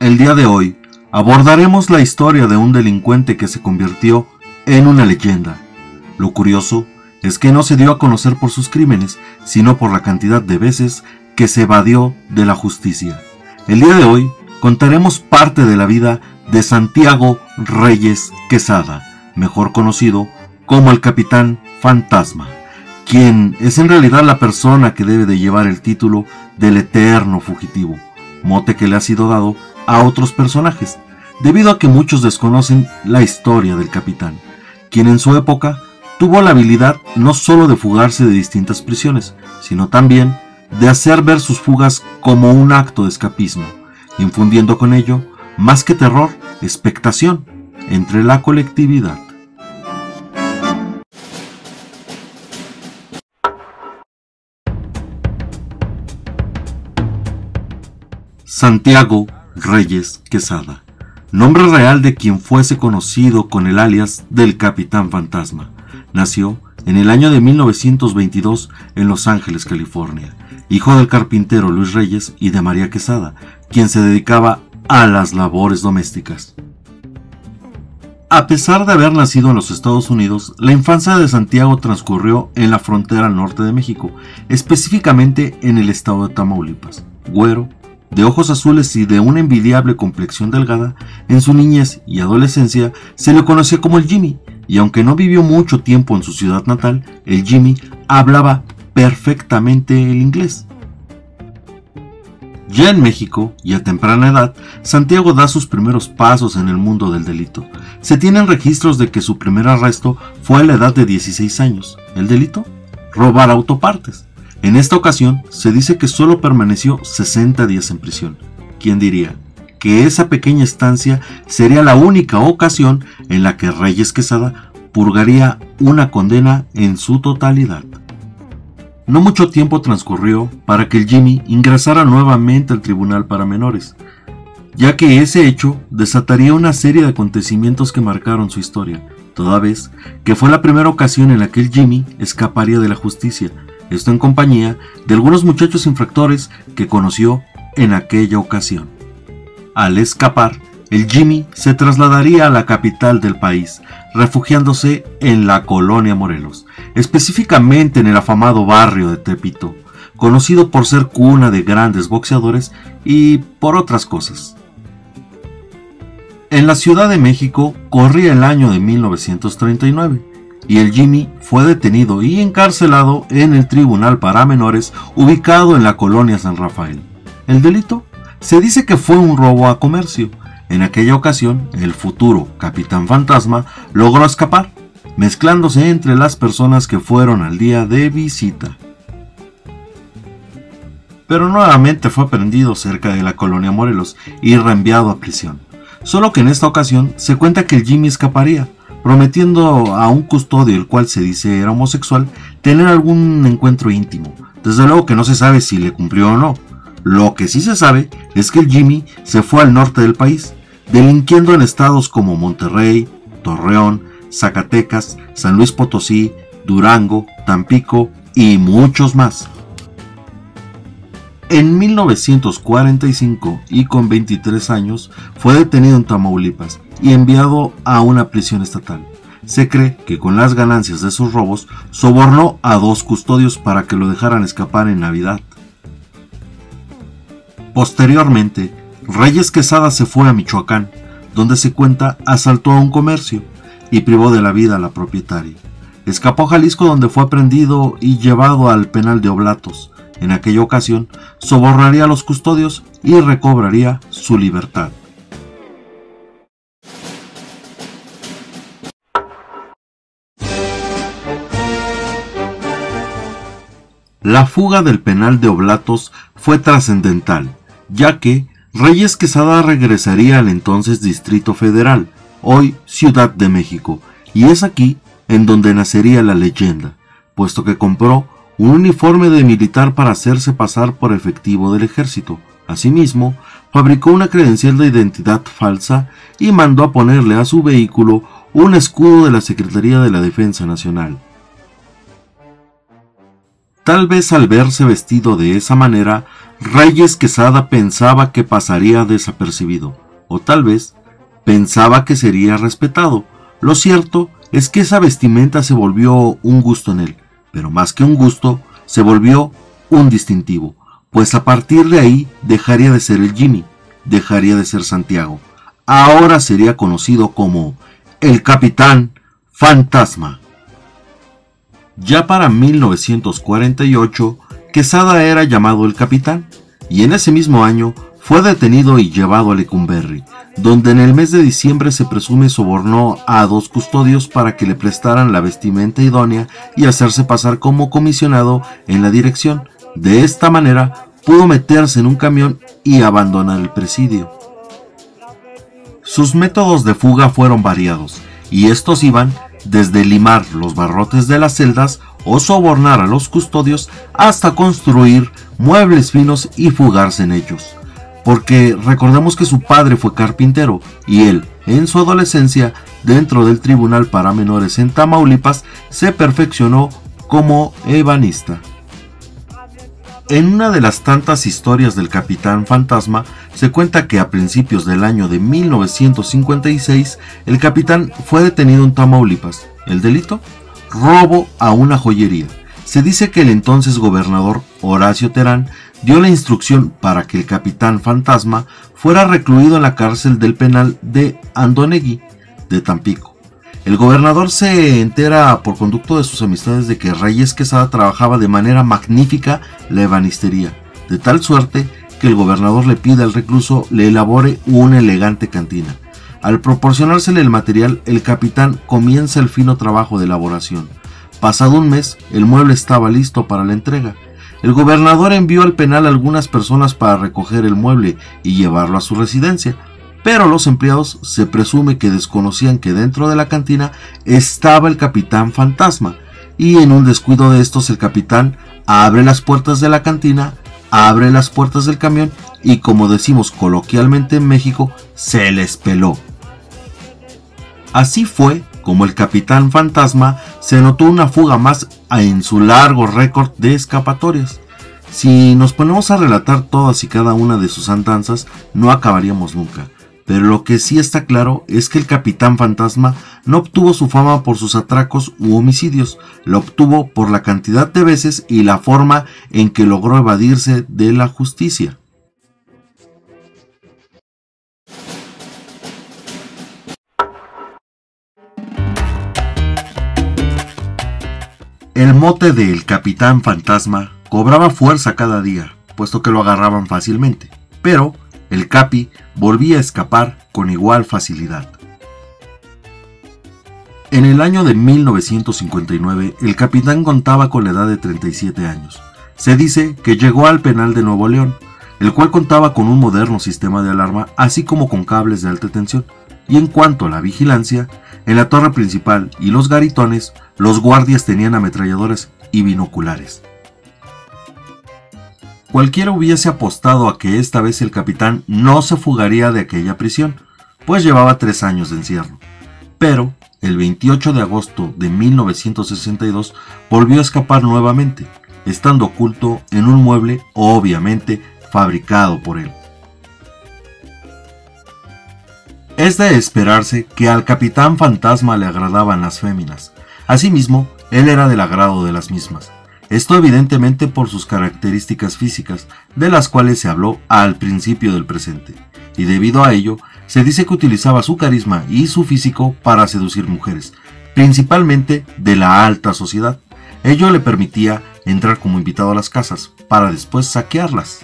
El día de hoy abordaremos la historia de un delincuente que se convirtió en una leyenda. Lo curioso es que no se dio a conocer por sus crímenes, sino por la cantidad de veces que se evadió de la justicia. El día de hoy contaremos parte de la vida de Santiago Reyes Quesada, mejor conocido como el Capitán Fantasma, quien es en realidad la persona que debe de llevar el título del eterno fugitivo, mote que le ha sido dado a otros personajes, debido a que muchos desconocen la historia del capitán, quien en su época tuvo la habilidad no solo de fugarse de distintas prisiones, sino también de hacer ver sus fugas como un acto de escapismo, infundiendo con ello, más que terror, expectación entre la colectividad. Santiago Reyes Quesada, nombre real de quien fuese conocido con el alias del Capitán Fantasma. Nació en el año de 1922 en Los Ángeles, California, hijo del carpintero Luis Reyes y de María Quesada, quien se dedicaba a las labores domésticas. A pesar de haber nacido en los Estados Unidos, la infancia de Santiago transcurrió en la frontera norte de México, específicamente en el estado de Tamaulipas. Güero, de ojos azules y de una envidiable complexión delgada, en su niñez y adolescencia se le conocía como el Jimmy, y aunque no vivió mucho tiempo en su ciudad natal, el Jimmy hablaba perfectamente el inglés. Ya en México, y a temprana edad, Santiago da sus primeros pasos en el mundo del delito. Se tienen registros de que su primer arresto fue a la edad de 16 años. ¿El delito? Robar autopartes. En esta ocasión, se dice que solo permaneció 60 días en prisión. ¿Quién diría que esa pequeña estancia sería la única ocasión en la que Reyes Quesada purgaría una condena en su totalidad? No mucho tiempo transcurrió para que el Jimmy ingresara nuevamente al tribunal para menores, ya que ese hecho desataría una serie de acontecimientos que marcaron su historia, toda vez que fue la primera ocasión en la que el Jimmy escaparía de la justicia, esto en compañía de algunos muchachos infractores que conoció en aquella ocasión. Al escapar, el Jimmy se trasladaría a la capital del país, refugiándose en la colonia Morelos, específicamente en el afamado barrio de Tepito, conocido por ser cuna de grandes boxeadores y por otras cosas. En la Ciudad de México corría el año de 1939 y el Jimmy fue detenido y encarcelado en el Tribunal para Menores ubicado en la colonia San Rafael. ¿El delito? Se dice que fue un robo a comercio. En aquella ocasión, el futuro Capitán Fantasma logró escapar, mezclándose entre las personas que fueron al día de visita. Pero nuevamente fue prendido cerca de la colonia Morelos y reenviado a prisión. Solo que en esta ocasión se cuenta que el Jimmy escaparía, prometiendo a un custodio, el cual se dice era homosexual, tener algún encuentro íntimo. Desde luego que no se sabe si le cumplió o no. Lo que sí se sabe es que el Jimmy se fue al norte del país, delinquiendo en estados como Monterrey, Torreón, Zacatecas, San Luis Potosí, Durango, Tampico y muchos más. En 1945 y con 23 años fue detenido en Tamaulipas y enviado a una prisión estatal. Se cree que con las ganancias de sus robos sobornó a 2 custodios para que lo dejaran escapar en Navidad. Posteriormente, Reyes Quesada se fue a Michoacán, donde se cuenta asaltó a un comercio y privó de la vida a la propietaria. Escapó a Jalisco, donde fue aprehendido y llevado al penal de Oblatos. En aquella ocasión, sobornaría a los custodios y recobraría su libertad. La fuga del penal de Oblatos fue trascendental, ya que Reyes Quesada regresaría al entonces Distrito Federal, hoy Ciudad de México, y es aquí en donde nacería la leyenda, puesto que compró un uniforme de militar para hacerse pasar por efectivo del ejército. Asimismo, fabricó una credencial de identidad falsa y mandó a ponerle a su vehículo un escudo de la Secretaría de la Defensa Nacional. Tal vez al verse vestido de esa manera, Reyes Quesada pensaba que pasaría desapercibido, o tal vez pensaba que sería respetado. Lo cierto es que esa vestimenta se volvió un gusto en él, pero más que un gusto, se volvió un distintivo, pues a partir de ahí dejaría de ser el Jimmy, dejaría de ser Santiago. Ahora sería conocido como el Capitán Fantasma. Ya para 1948, Quesada era llamado el Capitán, y en ese mismo año fue detenido y llevado a Lecumberri, donde en el mes de diciembre se presume sobornó a 2 custodios para que le prestaran la vestimenta idónea y hacerse pasar como comisionado en la dirección. De esta manera pudo meterse en un camión y abandonar el presidio. Sus métodos de fuga fueron variados, y estos iban desde limar los barrotes de las celdas o sobornar a los custodios hasta construir muebles finos y fugarse en ellos. Porque recordemos que su padre fue carpintero y él, en su adolescencia, dentro del Tribunal para Menores en Tamaulipas, se perfeccionó como ebanista. En una de las tantas historias del Capitán Fantasma, se cuenta que a principios del año de 1956, el capitán fue detenido en Tamaulipas. ¿El delito? Robo a una joyería. Se dice que el entonces gobernador Horacio Terán dio la instrucción para que el Capitán Fantasma fuera recluido en la cárcel del penal de Andonegui, de Tampico. El gobernador se entera por conducto de sus amistades de que Reyes Quesada trabajaba de manera magnífica la ebanistería, de tal suerte que el gobernador le pide al recluso le elabore una elegante cantina. Al proporcionársele el material, el capitán comienza el fino trabajo de elaboración. Pasado un mes, el mueble estaba listo para la entrega. El gobernador envió al penal a algunas personas para recoger el mueble y llevarlo a su residencia, pero los empleados se presume que desconocían que dentro de la cantina estaba el Capitán Fantasma, y en un descuido de estos el capitán abre las puertas de la cantina, abre las puertas del camión y, como decimos coloquialmente en México, se les peló. Así fue como el Capitán Fantasma se notó una fuga más en su largo récord de escapatorias. Si nos ponemos a relatar todas y cada una de sus andanzas, no acabaríamos nunca. Pero lo que sí está claro es que el Capitán Fantasma no obtuvo su fama por sus atracos u homicidios, lo obtuvo por la cantidad de veces y la forma en que logró evadirse de la justicia. El mote del Capitán Fantasma cobraba fuerza cada día, puesto que lo agarraban fácilmente, pero el Capi volvía a escapar con igual facilidad. En el año de 1959, el capitán contaba con la edad de 37 años. Se dice que llegó al penal de Nuevo León, el cual contaba con un moderno sistema de alarma, así como con cables de alta tensión. Y en cuanto a la vigilancia, en la torre principal y los garitones, los guardias tenían ametralladoras y binoculares. Cualquiera hubiese apostado a que esta vez el capitán no se fugaría de aquella prisión, pues llevaba 3 años de encierro. Pero el 28 de agosto de 1962 volvió a escapar nuevamente, estando oculto en un mueble obviamente fabricado por él. Es de esperarse que al Capitán Fantasma le agradaban las féminas. Asimismo, él era del agrado de las mismas. Esto evidentemente por sus características físicas, de las cuales se habló al principio del presente, y debido a ello, se dice que utilizaba su carisma y su físico para seducir mujeres, principalmente de la alta sociedad. Ello le permitía entrar como invitado a las casas, para después saquearlas.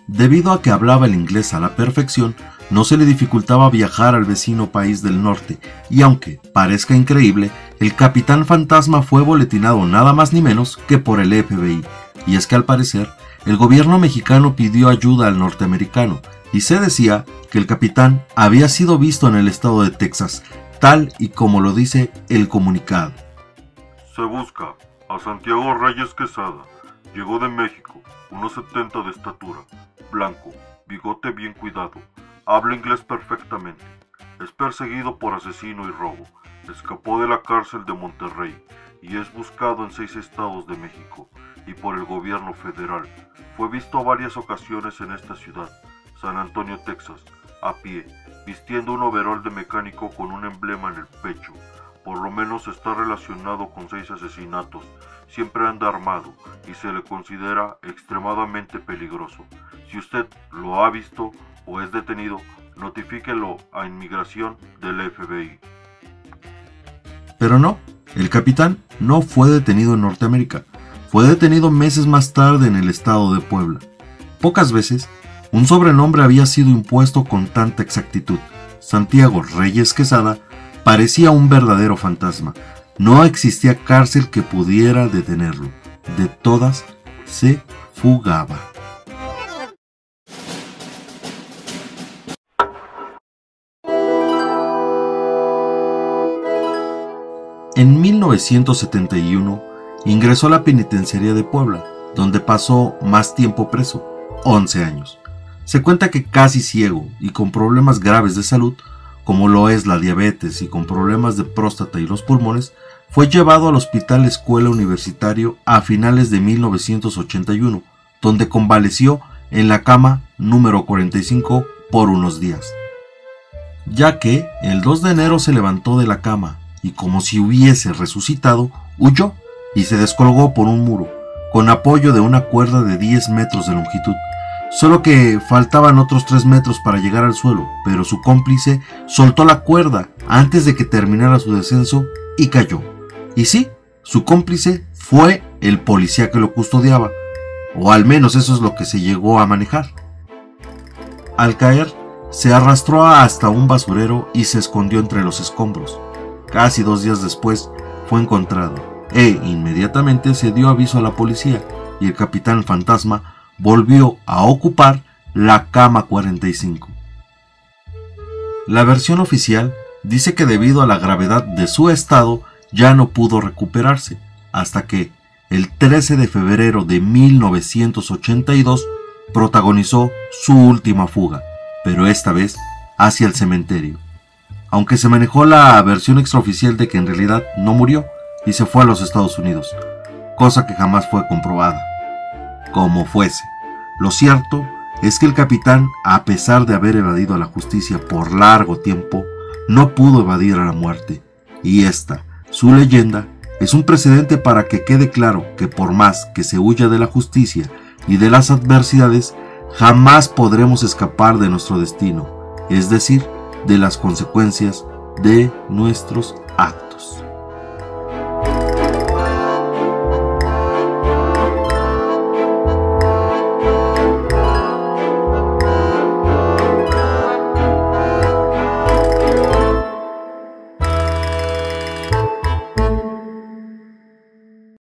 Debido a que hablaba el inglés a la perfección, no se le dificultaba viajar al vecino país del norte, y aunque parezca increíble, el Capitán Fantasma fue boletinado nada más ni menos que por el FBI, y es que al parecer, el gobierno mexicano pidió ayuda al norteamericano, y se decía que el capitán había sido visto en el estado de Texas, tal y como lo dice el comunicado. Se busca a Santiago Reyes Quesada, llegó de México, 1,70 de estatura, blanco, bigote bien cuidado, habla inglés perfectamente, es perseguido por asesino y robo, escapó de la cárcel de Monterrey, y es buscado en 6 estados de México y por el gobierno federal. Fue visto varias ocasiones en esta ciudad, San Antonio, Texas, a pie, vistiendo un overol de mecánico con un emblema en el pecho. Por lo menos está relacionado con 6 asesinatos. Siempre anda armado y se le considera extremadamente peligroso. Si usted lo ha visto o es detenido, notifíquelo a Inmigración del FBI. Pero no, el capitán no fue detenido en Norteamérica. Fue detenido meses más tarde en el estado de Puebla. Pocas veces un sobrenombre había sido impuesto con tanta exactitud. Santiago Reyes Quesada parecía un verdadero fantasma. No existía cárcel que pudiera detenerlo. De todas, se fugaba. En 1971 ingresó a la penitenciaría de Puebla, donde pasó más tiempo preso, 11 años. Se cuenta que casi ciego y con problemas graves de salud, como lo es la diabetes y con problemas de próstata y los pulmones, fue llevado al Hospital Escuela Universitario a finales de 1981, donde convaleció en la cama número 45 por unos días. Ya que el 2 de enero se levantó de la cama y como si hubiese resucitado, huyó y se descolgó por un muro, con apoyo de una cuerda de 10 metros de longitud. Solo que faltaban otros 3 metros para llegar al suelo, pero su cómplice soltó la cuerda antes de que terminara su descenso y cayó. Y sí, su cómplice fue el policía que lo custodiaba, o al menos eso es lo que se llegó a manejar. Al caer, se arrastró hasta un basurero y se escondió entre los escombros. Casi 2 días después fue encontrado e inmediatamente se dio aviso a la policía y el capitán fantasma volvió a ocupar la cama 45. La versión oficial dice que debido a la gravedad de su estado ya no pudo recuperarse, hasta que el 13 de febrero de 1982 protagonizó su última fuga, pero esta vez hacia el cementerio. Aunque se manejó la versión extraoficial de que en realidad no murió y se fue a los Estados Unidos, cosa que jamás fue comprobada. Como fuese, lo cierto es que el capitán, a pesar de haber evadido a la justicia por largo tiempo, no pudo evadir a la muerte, y esta, su leyenda, es un precedente para que quede claro que por más que se huya de la justicia y de las adversidades, jamás podremos escapar de nuestro destino, es decir, de las consecuencias de nuestros actos.